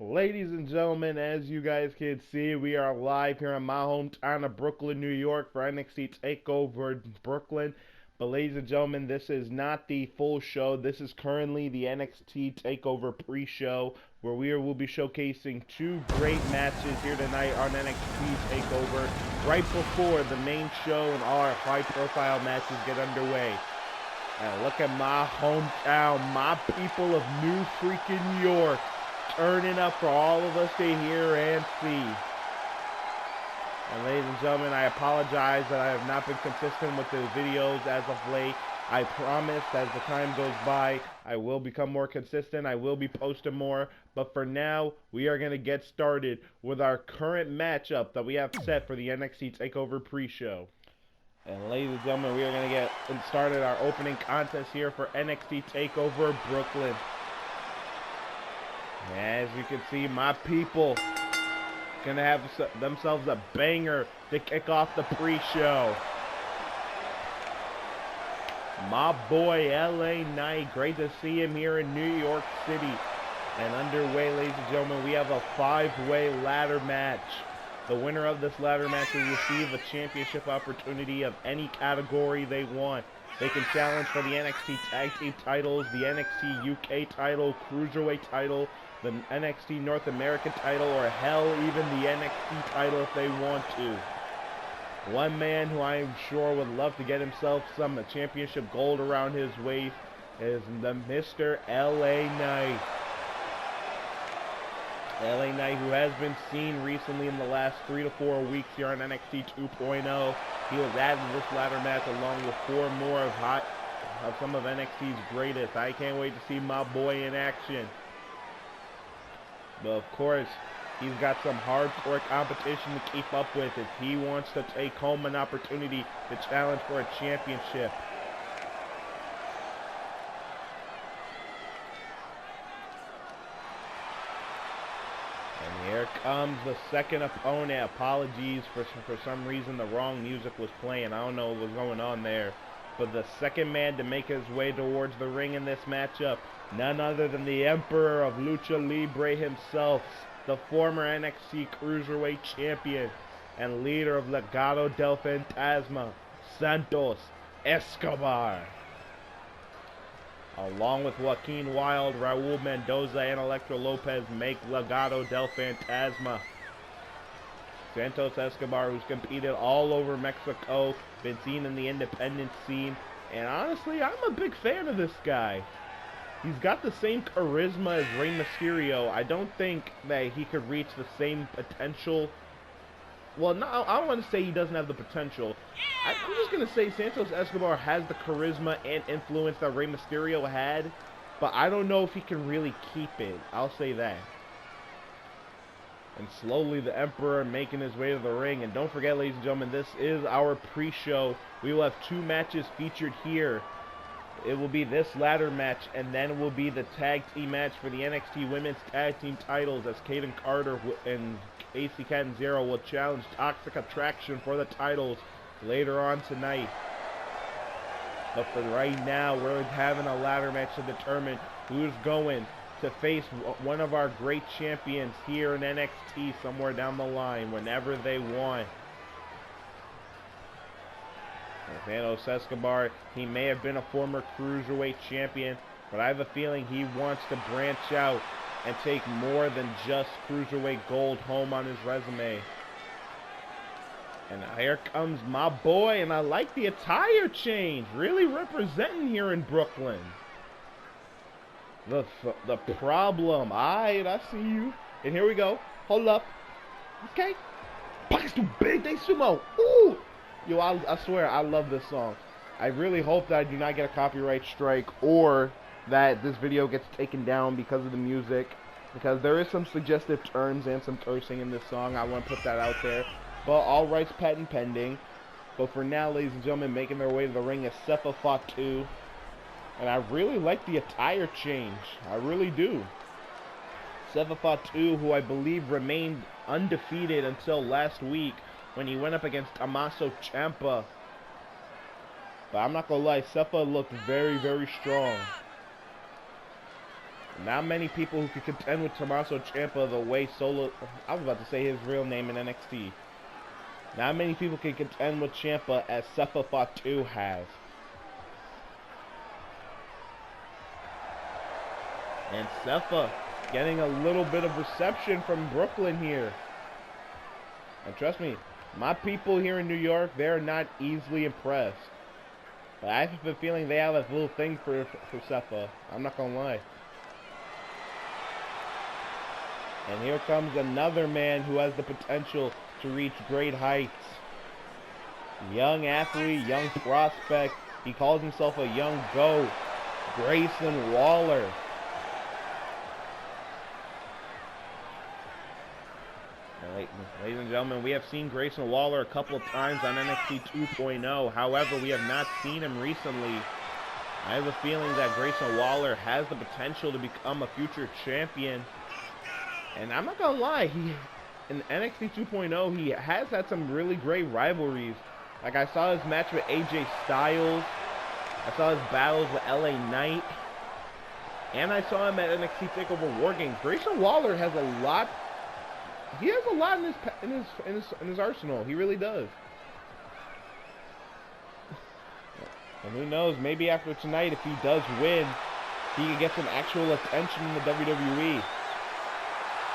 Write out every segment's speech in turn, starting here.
Ladies and gentlemen, as you guys can see, we are live here in my hometown of Brooklyn, New York for NXT Takeover Brooklyn. But ladies and gentlemen, this is not the full show. This is currently the NXT Takeover Pre-Show, where we will be showcasing two great matches here tonight on NXT Takeover, right before the main show and all our high-profile matches get underway. And look at my hometown, my people of New freaking York, turning up for all of us to hear and see. And ladies and gentlemen, I apologize that I have not been consistent with the videos as of late. I promise as the time goes by, I will become more consistent. I will be posting more. But for now, we are going to get started with our current matchup that we have set for the NXT Takeover Pre-Show. And ladies and gentlemen, we are going to get started our opening contest here for NXT Takeover Brooklyn. As you can see, my people gonna have themselves a banger to kick off the pre-show. My boy LA Knight, great to see him here in New York City. And underway, ladies and gentlemen, we have a 5-way ladder match. The winner of this ladder match will receive a championship opportunity of any category they want. They can challenge for the NXT Tag Team titles, the NXT UK title, Cruiserweight title, the NXT North American title, or hell, even the NXT title if they want to. One man who I am sure would love to get himself some championship gold around his waist is the Mr. LA Knight. LA Knight, who has been seen recently in the last 3 to 4 weeks here on NXT 2.0. He was added to this ladder match along with 4 more of some of NXT's greatest. I can't wait to see my boy in action. But of course, he's got some hardcore competition to keep up with if he wants to take home an opportunity to challenge for a championship. And here comes the second opponent. Apologies for some reason the wrong music was playing. I don't know what was going on there. But the second man to make his way towards the ring in this matchup, none other than the Emperor of Lucha Libre himself, the former NXT Cruiserweight Champion and leader of Legado del Fantasma, Santos Escobar. Along with Joaquin Wilde, Raul Mendoza, and Electro Lopez make Legado del Fantasma. Santos Escobar, who's competed all over Mexico, been seen in the independent scene, and honestly, I'm a big fan of this guy. He's got the same charisma as Rey Mysterio. I don't think that he could reach the same potential. Well, no, I don't want to say he doesn't have the potential. I'm just going to say Santos Escobar has the charisma and influence that Rey Mysterio had, but I don't know if he can really keep it. I'll say that. And slowly the Emperor making his way to the ring. And don't forget, ladies and gentlemen, this is our pre-show. We will have 2 matches featured here. It will be this ladder match, and then it will be the tag team match for the NXT Women's Tag Team titles, as Kaden Carter and AC Catanzaro will challenge Toxic Attraction for the titles later on tonight. But for right now, we're having a ladder match to determine who's going to face one of our great champions here in NXT somewhere down the line, whenever they want. Santos Escobar, he may have been a former Cruiserweight champion, but I have a feeling he wants to branch out and take more than just Cruiserweight gold home on his resume. And here comes my boy, and I like the attire change. Really representing here in Brooklyn. The problem. Alright, I see you. And here we go. Hold up. Okay. Pockets too big, they sumo. Ooh. Yo, I swear, I love this song. I really hope that I do not get a copyright strike or that this video gets taken down because of the music. Because there is some suggestive terms and some cursing in this song. I want to put that out there. But all rights patent pending. But for now, ladies and gentlemen, making their way to the ring is Sefa Fatu. And I really like the attire change. I really do. Sefa Fatu, who I believe remained undefeated until last week when he went up against Tommaso Ciampa. But I'm not going to lie, Sefa looked very, very strong. Not many people who can contend with Tommaso Ciampa the way Solo... I was about to say his real name in NXT. Not many people can contend with Ciampa as Sefa Fatu has. And Sefa getting a little bit of reception from Brooklyn here. And trust me, my people here in New York, they're not easily impressed. But I have a feeling they have a little thing for Sefa. I'm not going to lie. And here comes another man who has the potential to reach great heights. Young athlete, young prospect. He calls himself a young GOAT. Grayson Waller. Ladies and gentlemen, we have seen Grayson Waller a couple of times on NXT 2.0. However, we have not seen him recently. I have a feeling that Grayson Waller has the potential to become a future champion. And I'm not gonna lie, in NXT 2.0, he has had some really great rivalries. Like, I saw his match with AJ Styles. I saw his battles with LA Knight. And I saw him at NXT Takeover War Games. Grayson Waller has a lot. He has a lot in his arsenal. He really does. And who knows, maybe after tonight, if he does win, he can get some actual attention in the WWE.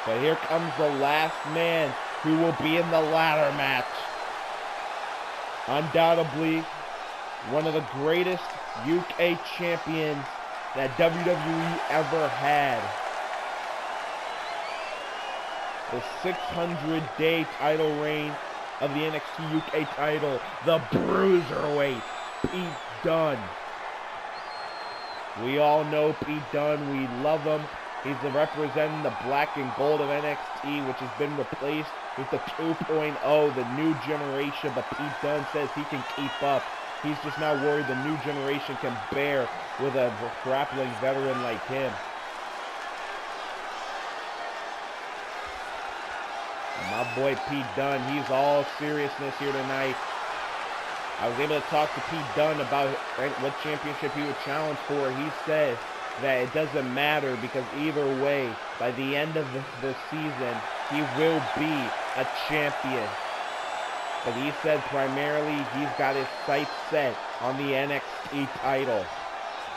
But here comes the last man who will be in the ladder match. Undoubtedly, one of the greatest UK champions that WWE ever had. The 600-day title reign of the NXT UK title, the Bruiserweight, Pete Dunne. We all know Pete Dunne. We love him. He's representing the black and gold of NXT, which has been replaced with the 2.0, the new generation. But Pete Dunne says he can keep up. He's just not worried the new generation can bear with a grappling veteran like him. And my boy Pete Dunne, he's all seriousness here tonight. I was able to talk to Pete Dunne about what championship he would challenge for. He said that it doesn't matter because either way, by the end of the season, he will be a champion. But he said primarily he's got his sights set on the NXT title.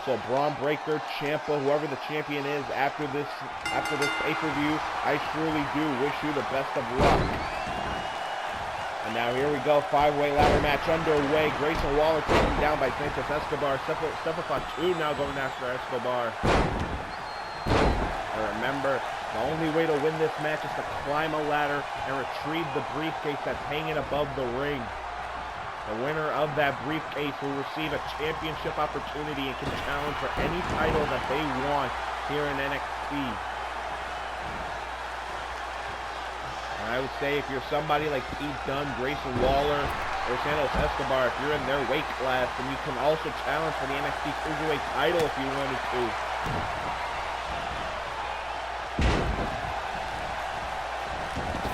So Braun Breaker, Ciampa, whoever the champion is after this pay-per-view, I surely do wish you the best of luck. And now here we go, 5-way ladder match underway. Grayson Waller taken down by Santos Escobar. Sefa Fatu now going after Escobar. And remember, the only way to win this match is to climb a ladder and retrieve the briefcase that's hanging above the ring. The winner of that briefcase will receive a championship opportunity and can challenge for any title that they want here in NXT. And I would say if you're somebody like Pete Dunne, Grayson Waller, or Santos Escobar, if you're in their weight class, then you can also challenge for the NXT Cruiserweight title if you wanted to.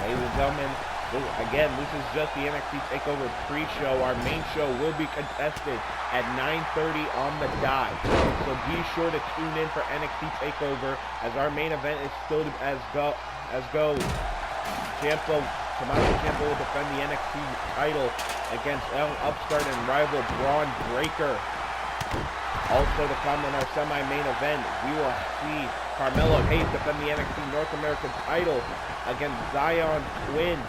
Ladies and gentlemen, again, this is just the NXT Takeover Pre-Show. Our main show will be contested at 9:30 on the dot. So be sure to tune in for NXT Takeover as our main event is still as goes. Tommaso Ciampa will defend the NXT title against upstart and rival Braun Breaker. Also to come in our semi-main event, we will see Carmelo Hayes defend the NXT North American title against Zion Quinn.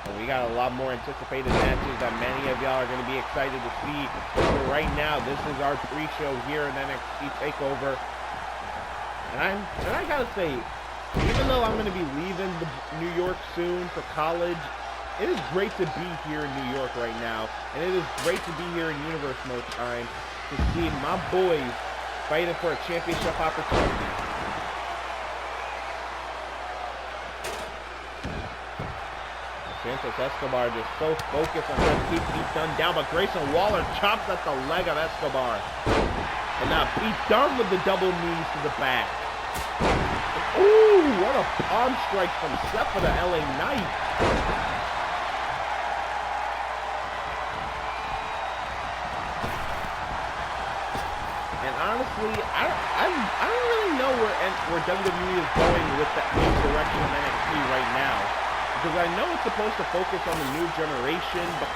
And we got a lot more anticipated matches that many of y'all are going to be excited to see. But for right now, this is our pre-show here in NXT Takeover. And I gotta say, even though I'm going to be leaving New York soon for college, it is great to be here in New York right now. And it is great to be here in Universe No Time to see my boys fighting for a championship opportunity. Santos Escobar just so focused on trying to keep Pete Dunne down, but Grayson Waller chops at the leg of Escobar. And now Pete Dunne with the double knees to the back. Ooh, what a palm strike from Sefa to LA Knight. honestly, I don't really know where WWE is going with the new direction of NXT right now. Because I know it's supposed to focus on the new generation, but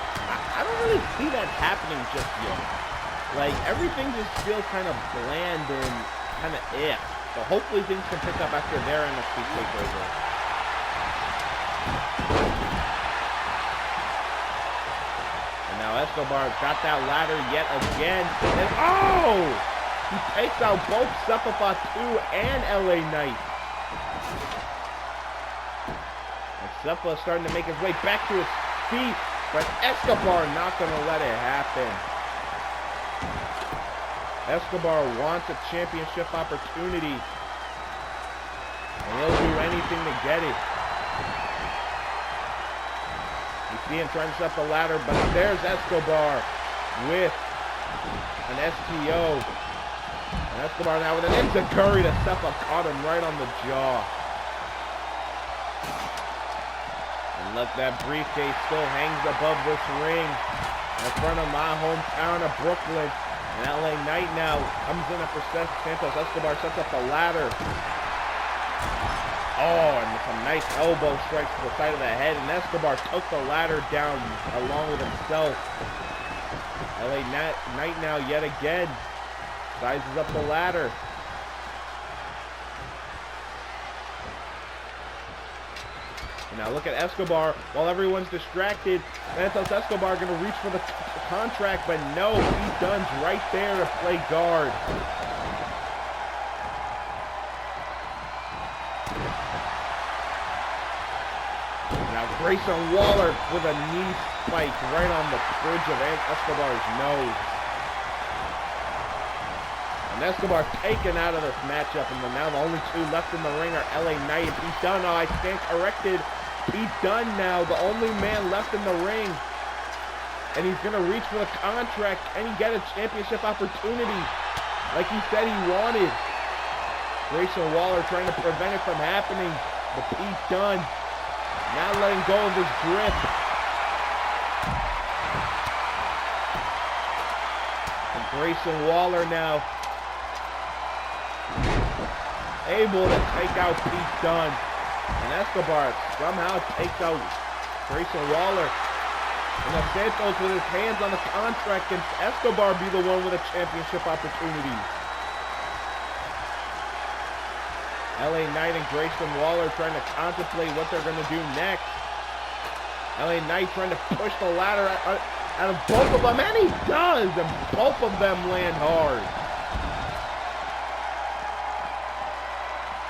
I don't really see that happening just yet. Like, everything just feels kind of bland and kind of So hopefully things can pick up after their NXT Takeover. And now Escobar's got that ladder yet again. And oh! He takes out both Sephiroth 2 and LA Knight. And Sephiroth starting to make his way back to his feet, but Escobar not going to let it happen. Escobar wants a championship opportunity, and he'll do anything to get it. You see him trying to set the ladder, but there's Escobar with an STO. And Escobar now with an enziguri to Sephiroth caught him right on the jaw. And look, that briefcase still hangs above this ring in front of my hometown of Brooklyn. And LA Knight now comes in for Santos Escobar, sets up the ladder. Oh, and some nice elbow strikes to the side of the head, and Escobar took the ladder down along with himself. LA Knight now yet again sizes up the ladder. And now look at Escobar. While everyone's distracted, Santos Escobar going to reach for the contract, but no, Pete Dunne's right there to play guard. Now Grayson Waller with a knee spike right on the bridge of Escobar's nose. And Escobar taken out of this matchup, and now the only two left in the ring are LA Knight and Pete Dunne. Oh, I stand corrected. Pete Dunne now, the only man left in the ring. And he's going to reach for the contract. Can he get a championship opportunity like he said he wanted? Grayson Waller trying to prevent it from happening. But Pete Dunne not letting go of his grip. And Grayson Waller now able to take out Pete Dunne. And Escobar somehow takes out Grayson Waller. And now Santos with his hands on the contract, and Escobar be the one with a championship opportunity. LA Knight and Grayson Waller trying to contemplate what they're going to do next. LA Knight trying to push the ladder out of both of them, and he does! And both of them land hard.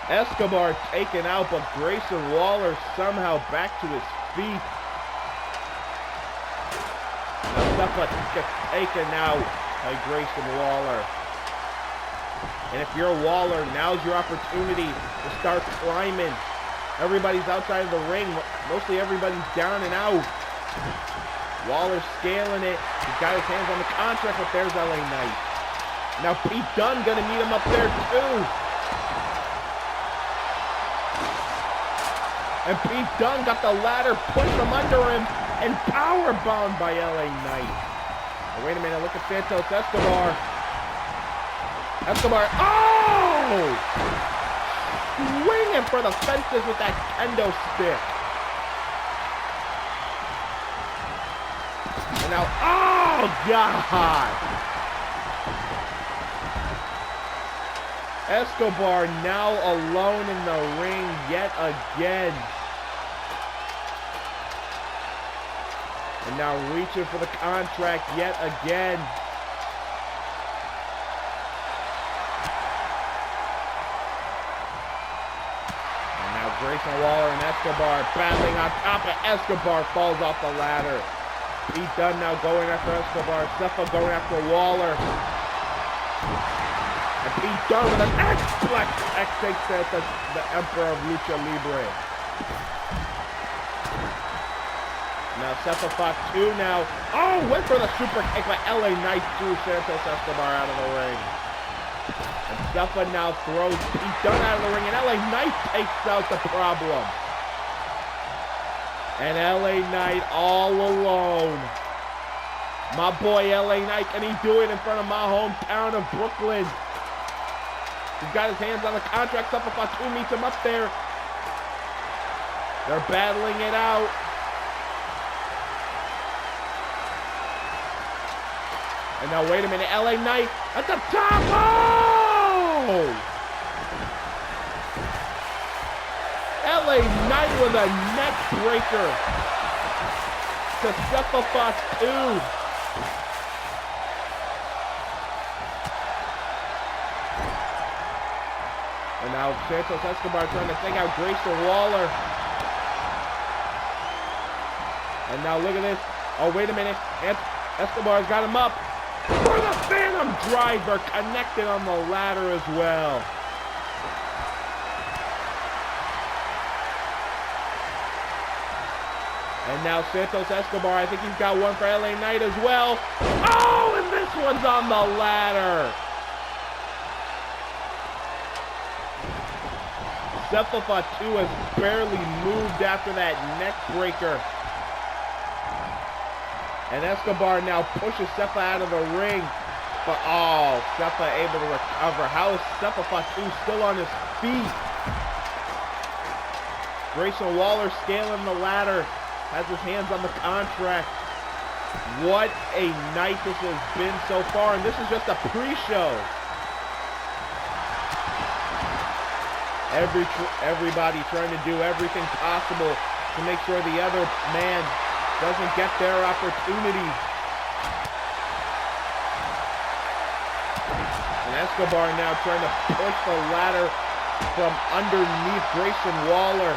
Escobar taken out, but Grayson Waller somehow back to his feet. Now Sephiroth gets taken out by Grayson Waller. And if you're Waller, now's your opportunity to start climbing. Everybody's outside of the ring. Mostly everybody's down and out. Waller's scaling it. He's got his hands on the contract, but there's LA Knight. Now Pete Dunne gonna meet him up there too. And Pete Dunne got the ladder, pushed him under him, and powerbound by LA Knight. Oh, wait a minute, look at Santos Escobar. Escobar, oh! Swinging for the fences with that kendo stick. And now, oh, God! Escobar now alone in the ring yet again. And now reaching for the contract yet again. And now Grayson Waller and Escobar battling on top of Escobar, falls off the ladder. Pete Dunne now going after Escobar. Sephiroth going after Waller. And Pete Dunne with an X-Flex. X takes the Emperor of Lucha Libre. Now Sephiroth 2 now. Oh, went for the super kick, but LA Knight threw Santos Escobar out of the ring. And Sephiroth now throws Pete Dunne out of the ring, and LA Knight takes out the problem. And LA Knight all alone. My boy LA Knight, can he do it in front of my hometown of Brooklyn? He's got his hands on the contract. Seth Fatu meets him up there. They're battling it out. And now, wait a minute. LA Knight at the top. Oh! LA Knight with a neck breaker to Seth Fatu. And now Santos Escobar trying to take out Grayson Waller. And now look at this. Oh, wait a minute. Escobar's got him up for the Phantom Driver, connected on the ladder as well. And now Santos Escobar, I think he's got one for LA Knight as well. Oh, and this one's on the ladder. Seth Fatu has barely moved after that neck breaker. And Escobar now pushes Seth out of the ring. But oh, Seth able to recover. How is Seth Fatu still on his feet? Grayson Waller scaling the ladder. Has his hands on the contract. What a night this has been so far. And this is just a pre-show. Everybody trying to do everything possible to make sure the other man doesn't get their opportunity. And Escobar now trying to push the ladder from underneath Grayson Waller.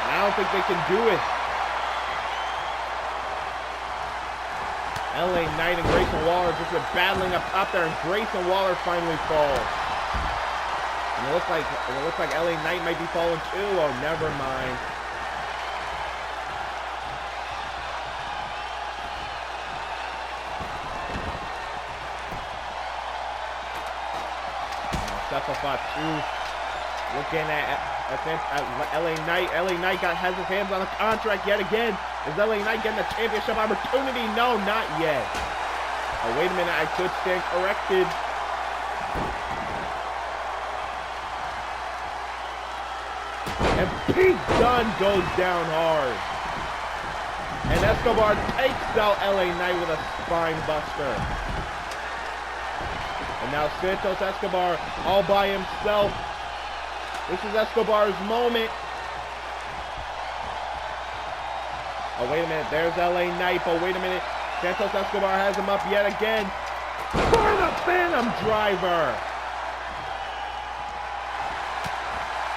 And I don't think they can do it. LA Knight and Grayson Waller just been battling up top there, and Grayson Waller finally falls. And it looks like LA Knight might be falling too. Oh, never mind. Seth Fatu looking at LA Knight. LA Knight has his hands on the contract yet again. Is LA Knight getting a championship opportunity? No, not yet. Oh, wait a minute. I could stand corrected. And Pete Dunne goes down hard. And Escobar takes out LA Knight with a spine buster. And now Santos Escobar all by himself. This is Escobar's moment. Oh, wait a minute. There's LA Knight. But wait a minute. Santos Escobar has him up yet again for the Phantom Driver.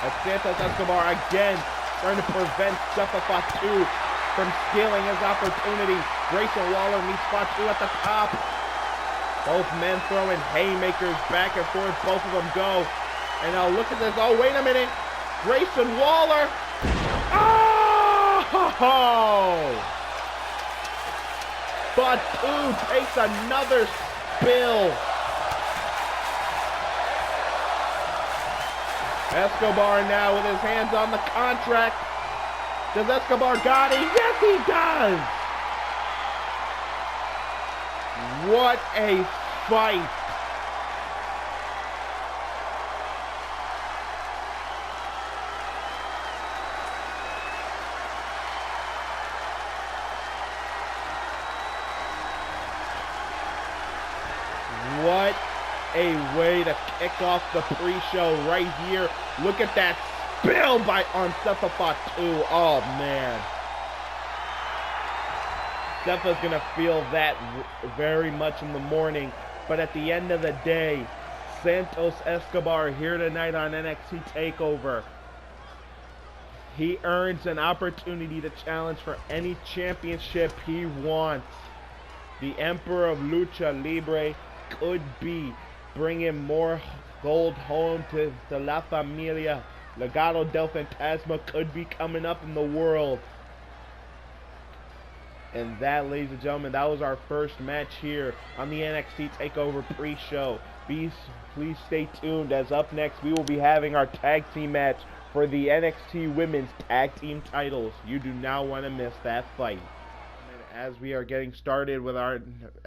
As Santos Escobar again trying to prevent Seth Fatu from stealing his opportunity. Grayson Waller meets Fatu at the top. Both men throwing haymakers back and forth. Both of them go. And now look at this. Oh, wait a minute. Grayson Waller. Oh! Fatu takes another spill. Escobar now with his hands on the contract. Does Escobar got it? Yes, he does. What a fight. What a way to kick off the pre-show right here. Look at that spill on Seth Fatu. Oh, man. Seth's going to feel that very much in the morning. But at the end of the day, Santos Escobar here tonight on NXT Takeover. He earns an opportunity to challenge for any championship he wants. The Emperor of Lucha Libre could be bringing more gold home to La Familia. Legado del Fantasma could be coming up in the world. And that, ladies and gentlemen, that was our first match here on the NXT Takeover pre-show. Please stay tuned, as up next we will be having our tag team match for the NXT Women's Tag Team titles. You do not want to miss that fight. as we are getting started with our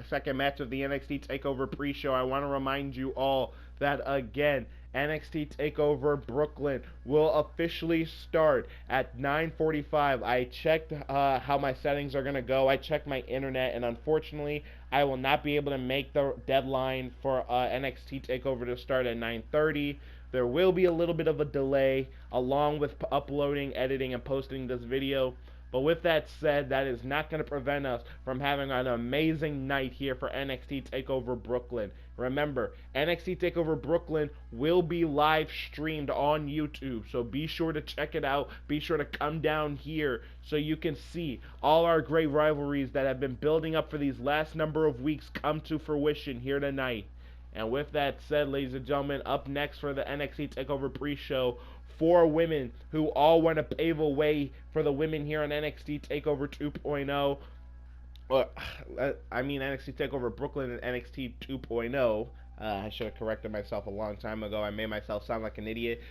second match of the NXT Takeover Pre-Show, I want to remind you all that, again, NXT Takeover Brooklyn will officially start at 9:45. I checked how my settings are going to go. I checked my internet, and unfortunately, I will not be able to make the deadline for NXT Takeover to start at 9:30. There will be a little bit of a delay, along with uploading, editing, and posting this video. But with that said, that is not going to prevent us from having an amazing night here for NXT Takeover Brooklyn. Remember, NXT Takeover Brooklyn will be live streamed on YouTube, so be sure to check it out. Be sure to come down here so you can see all our great rivalries that have been building up for these last number of weeks come to fruition here tonight. And with that said, ladies and gentlemen, up next for the NXT Takeover Pre-Show, 4 women who all want to pave a way for the women here on NXT Takeover 2.0. NXT Takeover Brooklyn and NXT 2.0. I should have corrected myself a long time ago. I made myself sound like an idiot.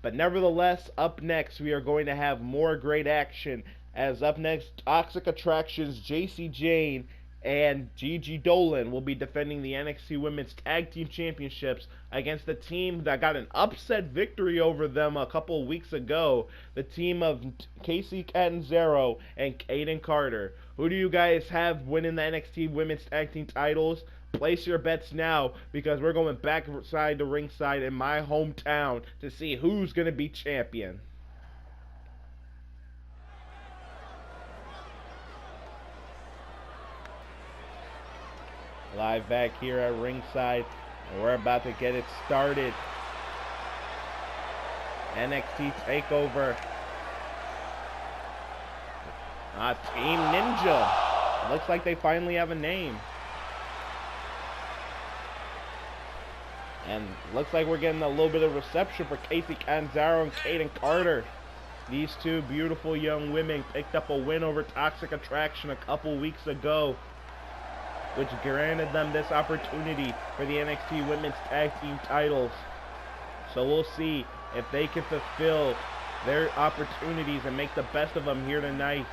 But nevertheless, up next, we are going to have more great action. As up next, Toxic Attractions, JC Jane, and Gigi Dolan will be defending the NXT Women's Tag Team Championships against the team that got an upset victory over them a couple weeks ago, the team of Casey Catanzaro and Kaden Carter. Who do you guys have winning the NXT Women's Tag Team titles? Place your bets now, because we're going backside to ringside in my hometown to see who's going to be champion. Live back here at ringside, and we're about to get it started. NXT Takeover. Team Ninja. Looks like they finally have a name. And looks like we're getting a little bit of reception for Casey Catanzaro and Kaden Carter. These two beautiful young women picked up a win over Toxic Attraction a couple weeks ago, which granted them this opportunity for the NXT Women's Tag Team titles. So we'll see if they can fulfill their opportunities and make the best of them here tonight.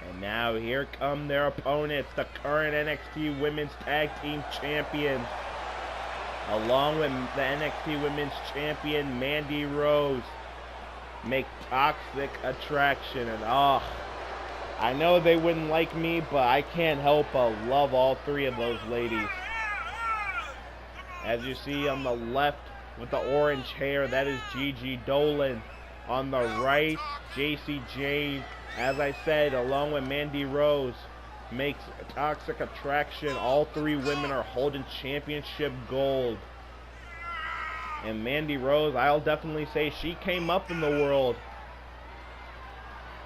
And now here come their opponents, the current NXT Women's Tag Team Champions, along with the NXT Women's Champion Mandy Rose, make Toxic Attraction. And I know they wouldn't like me, but I can't help but love all 3 of those ladies. As you see on the left with the orange hair, that is Gigi Dolan. On the right, JC Jane, as I said, along with Mandy Rose, makes Toxic Attraction. All 3 women are holding championship gold. And Mandy Rose, I'll definitely say she came up in the world.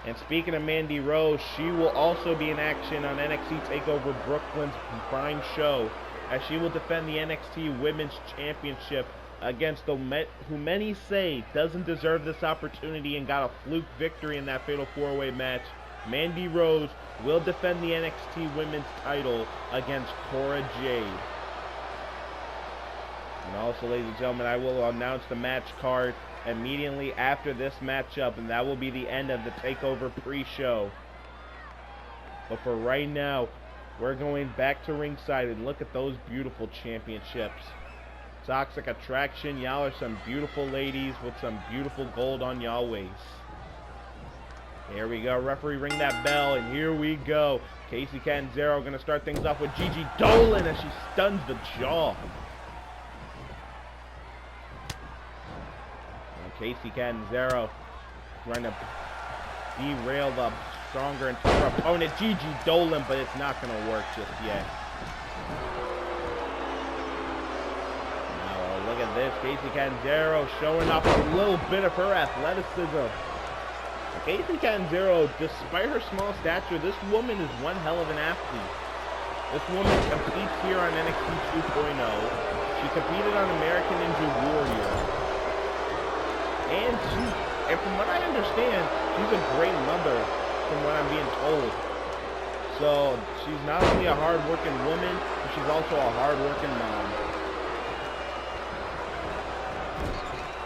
And speaking of Mandy Rose, she will also be in action on NXT Takeover Brooklyn's Prime Show, as she will defend the NXT Women's Championship against who many say doesn't deserve this opportunity and got a fluke victory in that Fatal 4-Way match. Mandy Rose will defend the NXT Women's title against Cora Jade. And also, ladies and gentlemen, I will announce the match card immediately after this matchup, and that will be the end of the Takeover Pre-Show. But for right now, we're going back to ringside, and look at those beautiful championships. Toxic Attraction, y'all are some beautiful ladies with some beautiful gold on y'all waist. Here we go, referee ring that bell, and here we go. Casey Catanzaro going to start things off with Gigi Dolan as she stuns the jaw. Casey Catanzaro trying to derail the stronger and tougher opponent, Gigi Dolan, but it's not going to work just yet. Now, look at this. Casey Catanzaro showing off a little bit of her athleticism. Casey Catanzaro, despite her small stature, this woman is one hell of an athlete. This woman competes here on NXT 2.0. She competed on American Ninja Warrior. And from what I understand, she's a great mother, from what I'm being told. So she's not only a hard-working woman, but she's also a hard-working mom.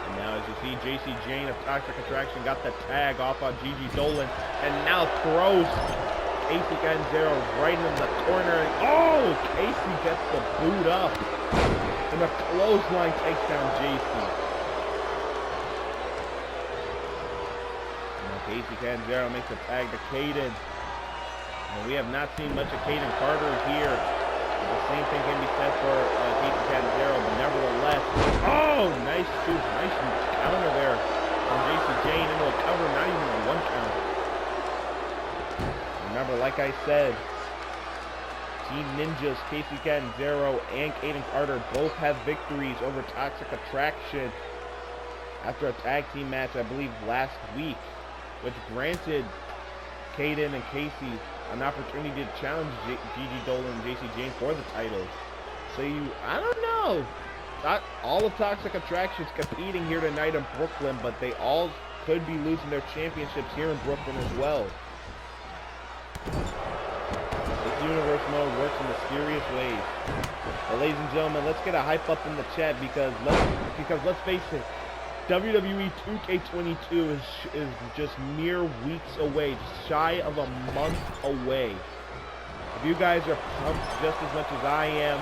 And now, as you see JC Jane of Toxic Attraction got the tag off on Gigi Dolan and now throws Casey Canzero right in the corner. Oh, Casey gets the boot up. And the clothesline takes down JC. Now Casey Canzero makes a tag to Caden. And we have not seen much of Caden Carter here. The same thing can be said for Casey Canzero, but nevertheless. Oh, nice counter there from JC Jane into a cover, not even a 1 count. Remember, like I said, Team Ninjas, Casey Canzero, and Caden Carter both have victories over Toxic Attraction after a tag team match, I believe, last week, which granted Caden and Casey an opportunity to challenge Gigi Dolan and JC Jane for the titles. So I don't know. Not all of Toxic Attraction's competing here tonight in Brooklyn, but they all could be losing their championships here in Brooklyn as well. This universe mode works in mysterious ways. Well, ladies and gentlemen, let's get a hype up in the chat because let's face it, WWE 2K22 is just mere weeks away, just shy of a month away. If you guys are pumped just as much as I am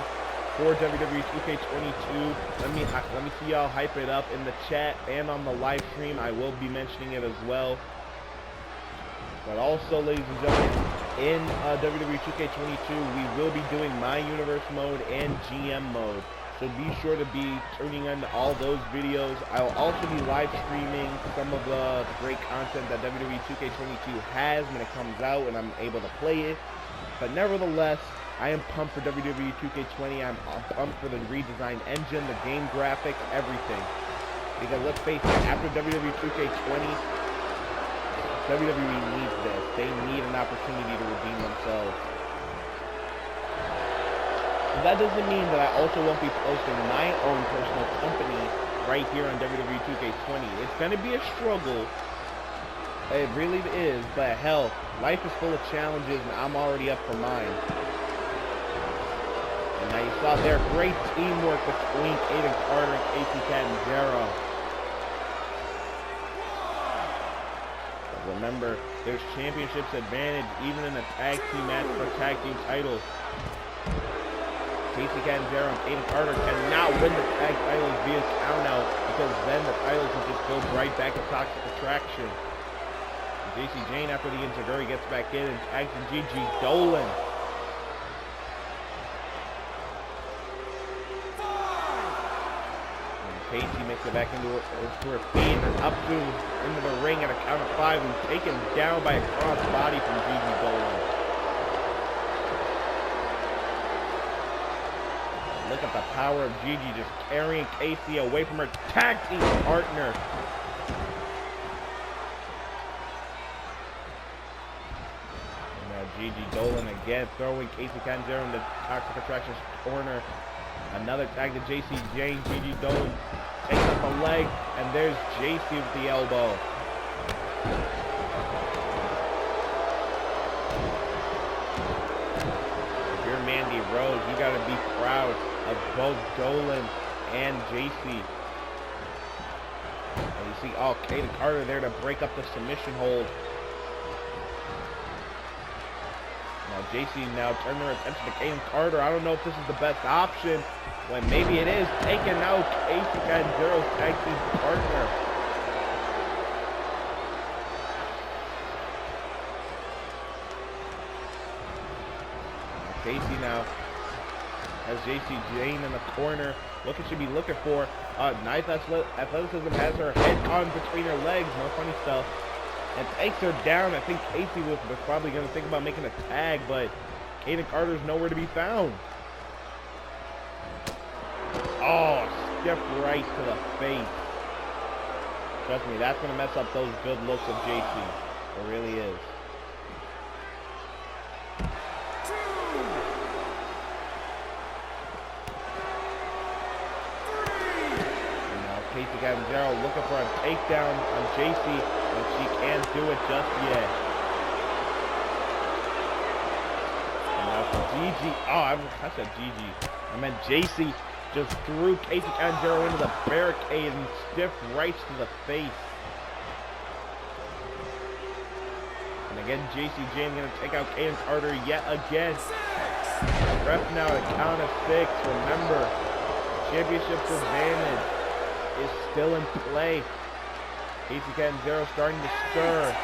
for WWE 2K22, let me see y'all hype it up in the chat and on the live stream. I will be mentioning it as well. But also, ladies and gentlemen, in WWE 2K22, we will be doing My Universe mode and GM mode. So be sure to be tuning in to all those videos. I'll also be live streaming some of the great content that WWE 2K22 has when it comes out and I'm able to play it. But nevertheless, I am pumped for WWE 2K20. I'm pumped for the redesigned engine, the game graphics, everything. Because let's face it, after WWE 2K20, WWE needs this. They need an opportunity to redeem themselves. But that doesn't mean that I also won't be posting my own personal company right here on WWE 2K20. It's going to be a struggle. It really is. But hell, life is full of challenges and I'm already up for mine. And now you saw there great teamwork between Caden Carter and Casey Canzero. Remember, there's championships advantage even in a tag team match for tag team titles. Casey Canzero and Caden Carter cannot win the tag titles via countout because then the titles will just go right back to Toxic Attraction. JC Jane, after the Inzaguri, gets back in and tags in Gigi Dolan. Casey makes it back into her feet and up into the ring at a count of 5 and taken down by a cross body from Gigi Dolan. Look at the power of Gigi just carrying Casey away from her tag team partner. And now Gigi Dolan again throwing Casey Canzero into Toxic Attraction's corner. Another tag to JC Jane. Gigi Dolan takes up a leg, and there's JC with the elbow. If you're Mandy Rose, you gotta be proud of both Dolan and JC. And you see, Caden Carter there to break up the submission hold. Now JC now turning her attention to Caden Carter. I don't know if this is the best option. When maybe it is. Taking out Casey Canzero's tag team partner. Casey now has JC Jane in the corner. What could she be looking for? Nice athleticism, has her head caught between her legs. No funny stuff. And takes her down. I think Casey was probably going to think about making a tag, but Caden Carter's nowhere to be found. Oh, stiff right to the face. Trust me, that's going to mess up those good looks of JC. It really is. And now Casey Canzero looking for a takedown on JC, but she can't do it just yet. And now for Gigi. Oh, I said Gigi. I meant JC. just threw Casey Canzero into the barricade and stiff rights to the face. And again, JC Jane going to take out Kaden Carter yet again. Ref now at a count of 6. Remember, championship's advantage is still in play. Casey Canzero starting to stir.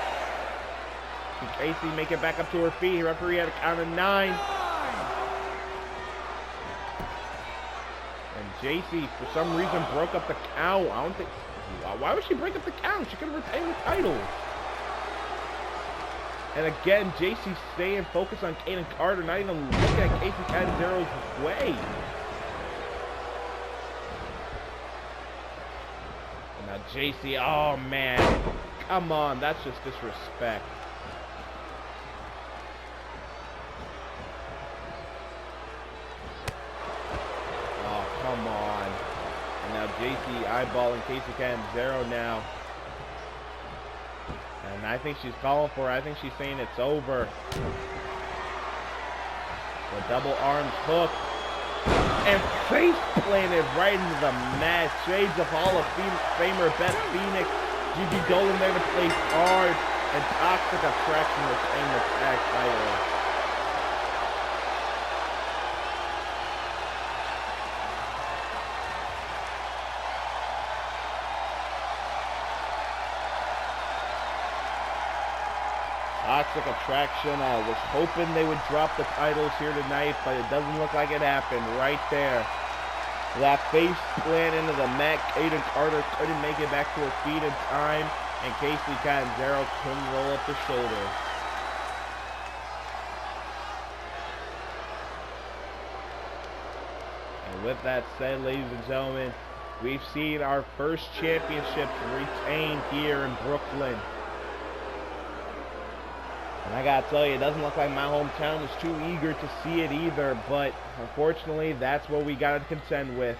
Can Casey make it back up to her feet? Referee at a count of 9. And JC, for some reason, broke up the count. I don't think... Why would she break up the count? She could have retained the title. And again, JC staying focused on Kaden Carter, not even looking at Casey Canzero's way. And now JC, oh man, come on, that's just disrespect. Oh, come on. And now JC eyeballing Casey Canzero now. And I think she's calling for it. I think she's saying it's over. The double arms hook. And face planted right into the mat. Shades of Hall of Famer Beth Phoenix. Gigi Dolan there to play hard. And Toxic Attraction retain the tag title. Toxic Attraction, I was hoping they would drop the titles here tonight, but it doesn't look like it happened right there. That face plant into the mat. Kaden Carter couldn't make it back to her feet in time, and Casey Canzero couldn't roll up the shoulder. And with that said, ladies and gentlemen, we've seen our first championships retained here in Brooklyn. And I gotta tell you, it doesn't look like my hometown is too eager to see it either, but unfortunately, that's what we gotta contend with.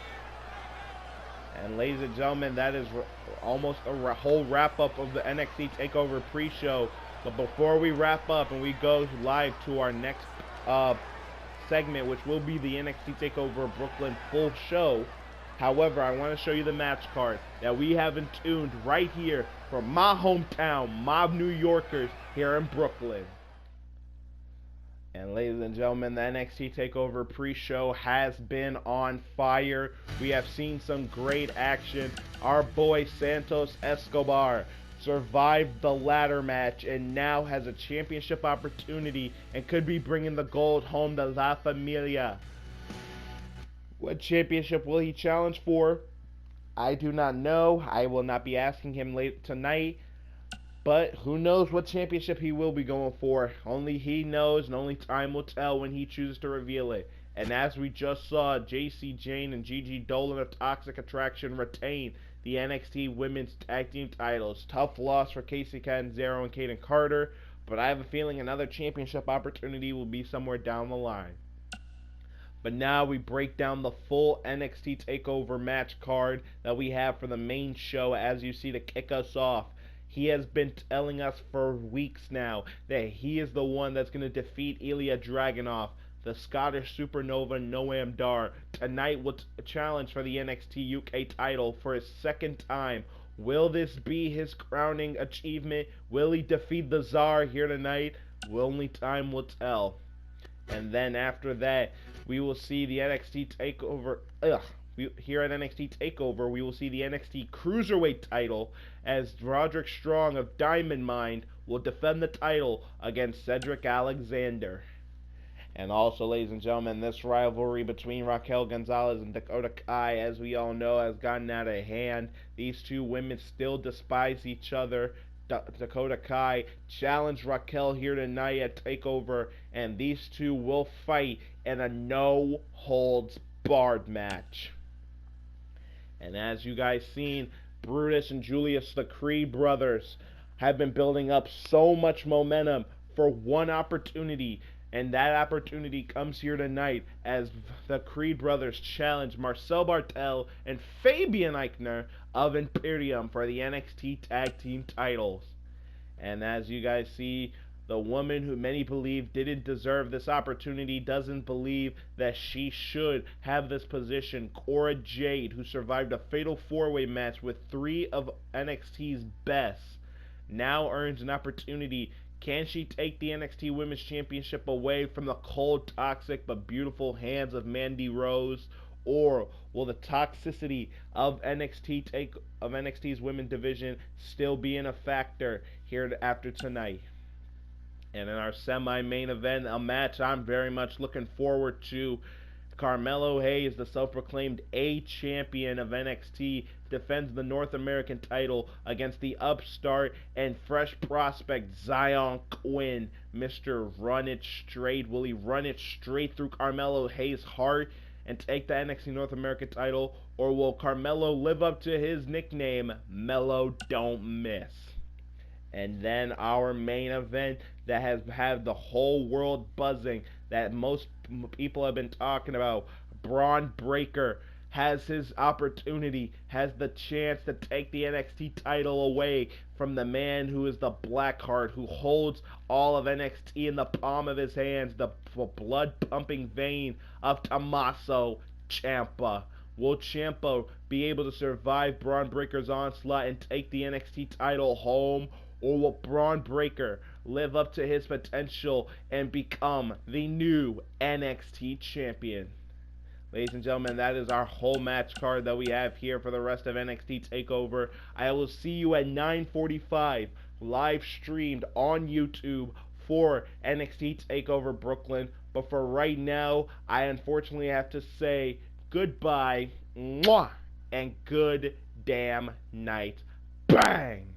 And ladies and gentlemen, that is almost a whole wrap-up of the NXT Takeover Pre-Show. But before we wrap up and we go live to our next segment, which will be the NXT Takeover Brooklyn full show, however, I want to show you the match card that we have in tuned right here from my hometown, my New Yorkers, here in Brooklyn. And ladies and gentlemen, the NXT Takeover Pre-Show has been on fire. We have seen some great action. Our boy Santos Escobar survived the ladder match and now has a championship opportunity and could be bringing the gold home to La Familia. What championship will he challenge for? I do not know. I will not be asking him late tonight. But who knows what championship he will be going for. Only he knows, and only time will tell when he chooses to reveal it. And as we just saw, JC Jane and Gigi Dolan of Toxic Attraction retain the NXT Women's Tag Team titles. Tough loss for Casey Canzero and Kaden Carter, but I have a feeling another championship opportunity will be somewhere down the line. But now we break down the full NXT TakeOver match card that we have for the main show, as you see, to kick us off. He has been telling us for weeks now that he is the one that's going to defeat Ilya Dragunov, the Scottish Supernova Noam Dar. Tonight will challenge for the NXT UK title for his second time. Will this be his crowning achievement? Will he defeat the Tsar here tonight? Only time will tell. And then after that, we will see the NXT TakeOver... Here at NXT TakeOver, we will see the NXT Cruiserweight title as Roderick Strong of Diamond Mine will defend the title against Cedric Alexander. And also, ladies and gentlemen, this rivalry between Raquel Gonzalez and Dakota Kai, as we all know, has gotten out of hand. These two women still despise each other. Dakota Kai challenged Raquel here tonight at TakeOver, and these two will fight in a no-holds-barred match. And as you guys seen, Brutus and Julius, the Creed brothers, have been building up so much momentum for one opportunity. And that opportunity comes here tonight as the Creed brothers challenge Marcel Bartel and Fabian Eichner of Imperium for the NXT Tag Team titles. And as you guys see, The woman who many believe didn't deserve this opportunity, doesn't believe that she should have this position. Cora Jade, who survived a fatal 4-way match with 3 of NXT's best, now earns an opportunity. Can she take the NXT Women's Championship away from the cold, toxic, but beautiful hands of Mandy Rose? Or will the toxicity of NXT's women's division still be in a factor here after tonight? And in our semi-main event, a match I'm very much looking forward to. Carmelo Hayes, the self-proclaimed A champion of NXT, defends the North American title against the upstart and fresh prospect Zion Quinn. Mr. Run It Straight. Will he run it straight through Carmelo Hayes' heart and take the NXT North American title? Or will Carmelo live up to his nickname, Melo Don't Miss? And then our main event that has had the whole world buzzing, that most people have been talking about. Braun Breaker has his opportunity, has the chance to take the NXT title away from the man who is the Blackheart, who holds all of NXT in the palm of his hands, the blood-pumping vein of Tommaso Ciampa. Will Ciampa be able to survive Braun Breaker's onslaught and take the NXT title home? Or will Braun Breaker live up to his potential and become the new NXT champion? Ladies and gentlemen, that is our whole match card that we have here for the rest of NXT TakeOver. I will see you at 9:45, live streamed on YouTube for NXT TakeOver Brooklyn. But for right now, I unfortunately have to say goodbye, mwah, and good damn night. Bang!